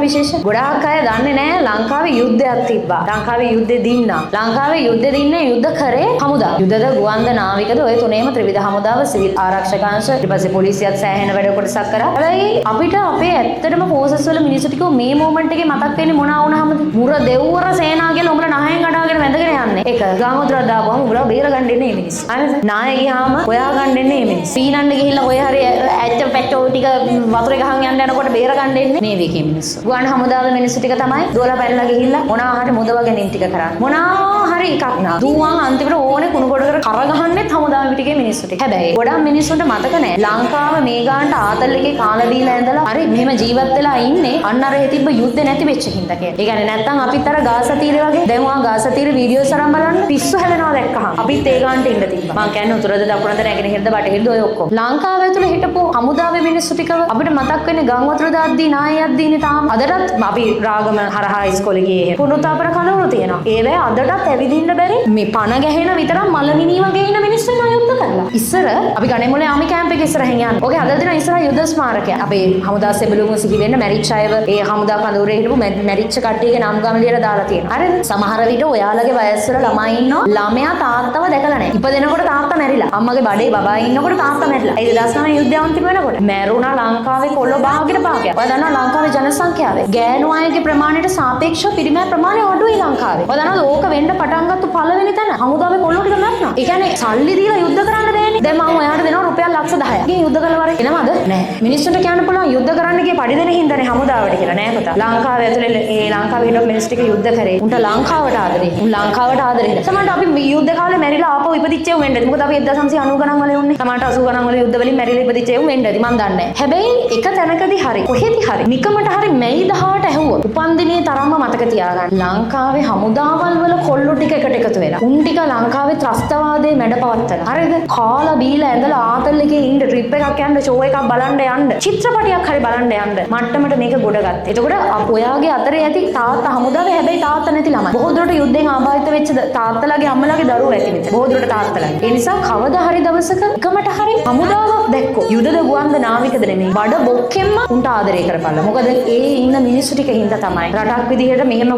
විශේෂ? ගොඩාක් අය දන්නේ නැහැ ලංකාවේ යුද්ධයක් තිබ්බා. ලංකාවේ යුද්ධෙ දින්නා. ලංකාවේ යුද්ධෙ දින්නේ යුද්ධ කරේ හමුදා. යුද්ධද ගුවන්ද නාවිකද ඔය තුනේම ත්‍රිවිධ හමුදාව සිවිල් ආරක්ෂකාංශ ඊට පස්සේ පොලිසියත් සෑහෙන වැඩ කොටසක් කරා. හැබැයි අපිට අපේ ඇත්තටම ෆෝසස් වල මිනිස්සු ටික මේ මොමන්ට් එකේ මතක් වෙන්නේ මොනවා වුණාමද? මුර දෙව්වර සේනා කියලා උඹලා නහයෙන් කඩාගෙන වැඳගෙන යන්නේ. ඒක ගාමොද්‍රා දාපුවම උඹලා බේර ගන්න ඉන්නේ මේ මිනිස්සු. හරිද? නාය ගියාම ඔයා ගන්න ඉන්නේ මේ මිනිස්සු. පීනන්න ගිහිල්ලා ඔය හරිය ඇච්ච පැච්චෝ ටික වතුරේ ගහන් යන්න යනකොට බේර ගන්න ඉන්නේ නේවි එකේ මිනිස්සු. ගුවන් හමුදාවේ මිනිස්සු ටික තමයි දුවලා පැනලා ගිහිල්ලා මොනවා හරි මුදව ගැනීම ටික කරන්නේ. මොනවා හරි එකක් නා. දුවන් අන්තිමට ඕනේ කුණු කොට කර කරගහන්නෙත් හමුදාවේ පිටිකේ මිනිස්සු ටික. හැබැයි ගොඩක් මිනිස්සුන්ට මතක නැහැ. ලංකාව මේ ගානට ආතල් එකේ කාලා බීලා ඇඳලා හරි මෙහෙම ජීවත් වෙලා ඉන්නේ අන්න අර හිතිබ්බ යුද්ධ නැති වෙච්ච හින්දා කියලා. ඒ කියන්නේ නැත්තම් අපිත් අර ගාසා තීරේ වගේ දැන් ඔයා ගාසා තීරේ වීඩියෝස් අරන් බලන්න පිස්සු හැදෙනවා දැක්කහම. අපිත් ඒ ගානට ඉන්න තිබ්බා. මං කියන්නේ උතුරද දකුණද නැගෙනහිරද බටහිරද ඔය ඔක්කොම. ලංකාව ඇතුලේ හිටපු හමුදාවේ මිනිස්සු ටිකව අපිට මතක් වෙන්නේ ගම් වතුර දාද්දී නායයක් දීනේ තාම. අදටත් අපි රාගම හරහා ඉස්කෝලේ ගියේ. පුරුතාපර කලවුරු තියෙනවා. ඒවැ අදටත් ඇවිදින්න බැරි මේ පණ ගැහෙන විතරක් මලමිනී වගේ ඉන්න මිනිස්සු යුද්ධ කරලා. ඉස්සර අපි ගණේමුලේ ආමි කැම්ප් එකේ ඉස්සරහින් යන්නේ. ඔගේ අද දින ඉස්සරහ යුද්ධ ස්මාරකය. අපේ හමුදා සෙබළුම සිහි වෙන්න මැරිච්ච අයව ඒ හමුදා කඳවුරේ හිටපු මැරිච්ච කට්ටියගේ නම් ගම ලියලා දාලා තියෙනවා. හරිද? සමහර විට ඔයාලගේ වයස් වල ළමයි ඉන්නවා. ළමයා තාත්තව දැකලා නැහැ. ඉපදෙනකොට තාත්තා මැරිලා. අම්මගේ බඩේ බබා ඉන්නකොට තාත්තා මැරිලා. ඒ 2009 යුද්ධය අන්තිම වෙනකොට මැරුණා ලංකාවේ කොල්ල භාගයට භාගයක්. ඔයා දන්නවා ලංකාවේ ජනසංඛ්‍යාව ගෑනු අයගේ ප්‍රමාණයට සාපේක්ෂව පිරිමෑ ප්‍රමාණය අඩුයි ලංකාවේ. ඔයා දන්නවද ඕක වෙන්න පටන් ගත්ත පළවෙනි තැන හමුදාවේ කොල්ලෝ ටික මැරුණා. ඒ කියන්නේ සල්ලි දීලා යුද්ධ කරන්න බෑනේ. දැන් මම ඔයාලට දෙනවා රුපියල් ලක්ෂ 10ක්. ගේ යුද්ධ කළා වරේ එනවද? නැහැ. මිනිස්සුන්ට කියන්න පුළුවන් යුද්ධ කරන්න ගිය පඩි දෙන හින්දානේ හමුදාවට කියලා නෑ පුතා. ලංකාවේ ඇතුලේ ඒ ලංකාවේ හිටපු මිනිස්සු ටික යුද්ධ කරේ. උන්ට ලංකාවට ආදරේ. උන් ලංකාවට ආදරේ. සමහරවිට අපි යුද්ධ කාලේ මැරිලා ආපහු ඉපදිච්ච ඒවා වෙන්නද? මොකද අපි 1990 ගණන් වල උන්නේ. සමහරවිට 80 ගණන් වල යුද්ධ වලින් මැරිලා ඉපදිච්ච ඒවා වෙන්නද? මන් දන්නේ නැහැ. හැබැයි එක තැනකදී හරි කොහෙදි හරි නිකමට හරි මෙයි 18ට ඇහුවොත් උපන්දිනේ තරම්ම මතක තියාගන්න. ලංකාවේ හමුදාවල් වල කොල්ලෝ ටික එකට එකතු වෙලා. උන් ටික ලංකාවේ ත්‍රස්තවාදයේ මැඩපවත්තලා. හරිද? කාලා බීලා ඇඳලා ආතල් එකේ ඉන්න ට්‍රිප් එකක් යන්න ෂෝ එකක් බලන්න යන්න. චිත්‍රපටයක් හරි බලන්න යන්න. මට්ටමට මේක ගොඩ ගත්තා. එතකොට ඔයාගේ අතරේ ඇති තාත්තා හමුදාවේ හැබැයි තාත්තා නැති ළමයි. බොහෝ දුරට යුද්ධෙන් ආබාධිත වෙච්ච තාත්තලාගේ අම්මලාගේ දරුවෝ ඇති මෙතන. බොහෝ දුරට තාත්තලාගේ. ඒ නිසා කවදා හරි දවසක එකමට හරි හමුදාවක් දැක්කොත් යුදද ගුවන්ද නාවිකද නෙමෙයි. බඩ බොක්කෙම්ම උන්ට ආදරය කරපළා. මොකද ඒ ඉන්න මිනිස්සු ටික හින්දා තමයි රටක් විදිහට මෙහෙම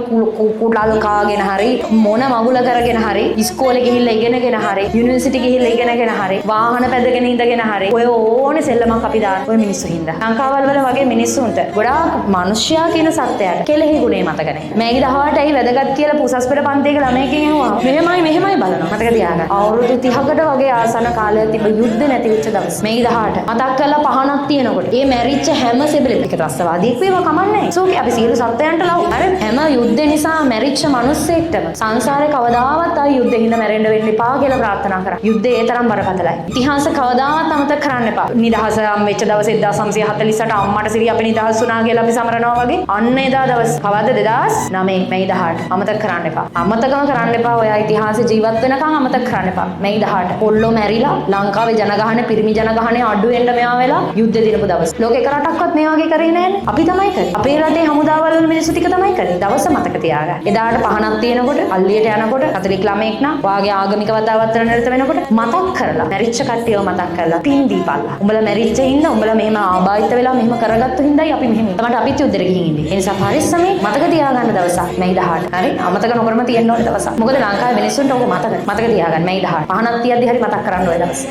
කුඩල් කාගෙන හරි මොන මගුල කරගෙන හරි ඉස්කෝලේ ගිහිල්ලා ඉගෙනගෙන හරි යුනිවර්සිටි ගිහිල්ලා ඉගෙනගෙන හරි වාහන පැදගෙන ඉඳගෙන හරි ඔය ඕනේ සෙල්ලමක් අපි දාන ඔය මිනිස්සු හින්දා. ලංකාවල් වල වගේ මිනිස්සුන්ට ගොඩාක් මිනිස්සයා කියන සත්‍යයට කෙලෙහි ගුණේ මතක නැහැ. මේකේ 18යි වැදගත් කියලා පුසස් පෙළ පන්තියක ළමයෙක්ගෙන් ඇහුවා. මෙහෙමයි බලනවා. මතක තියාගන්න. අවුරුදු 30කට වගේ ආසන කාලයක් තිබ්බ යුද්ධ නැති වෙච්ච දවස්. මේකේ 18 මතක් කරලා පහනක් තියෙනකොට ඒ මැරිච්ච හැම සෙබළෙක් එක ත්‍රස්තවාදීක් වේවා කමන්නේ. සෝකේ අපි සියලු සත්‍යයන්ට ලව්. අර හැම යුද්ධ නිසා මැරිච්ච මිනිස්සෙක්ටම සංසාරේ කවදාවත් ආයි යුද්ධෙ හින්දා මැරෙන්න වෙන්න එපා කියලා ප්‍රාර්ථනා කරා. යුද්ධය ඒ තරම් බරපතලයි. ඉතිහාස කවදාවත් අමතක කරන්න එපා. නිදහස වෙච්ච දවසේ 1948 අම්මට සිරි අපි නිදහස් වුණා කියලා අපි සමරනවා වගේ. අන්න එදා දවස් කවද්ද 2009 මැයි 18 අමතක කරන්න එපා. අමතකම කරන්න එපා. ඔය ඉතිහාසෙ ජීවත් වෙනකන් අමතක කරන්න එපා. මැයි 18 කොල්ලෝ මැරිලා ලංකාවේ ජනගහනය පිරිමි ජනගහනය අඩු වෙන්න මෙයා වෙලා යුද්ධ දිනපු දවස්. ලෝක එක රටක්වත් මේ වගේ කරේ නැහැනේ. අපි තමයි කරේ. අපේ රටේ හමුදාවල් වල මිනිස්සු ටික තමයි කරේ. දවස මතක තියාගන්න. එදාට පහනක් තියෙනකොට අල්ලියට යනකොට කතලික් ළමෙක් නා වාගේ ආගමික වතාවත් වල නිරත වෙනකොට මතක් කරලා මැරිච්ච කට්ටියව මතක් කරලා පින් දීපල්ලා. උඹලා මැරිච්ච හින්දා උඹලා මෙහෙම ආබාධිත වෙලා මෙහෙම කරගත්තු හින්දායි අපි මෙහෙම. තමයි අපිත් යුද්ධෙට ගිහින් ඉන්නේ. ඒ නිසා පරිස්සමෙන් මතක තියාගන්න දවසක් මැයි 18. හරි? අමතක නොකරම තියෙන්න ඕනේ දවසක්. මොකද ලංකාවේ මිනිස්සුන්ට ඕක මතක තියාගන්න මැයි 18. පහනක් තියද්දි හරි මතක් කරන්න ඕනේ දවස්.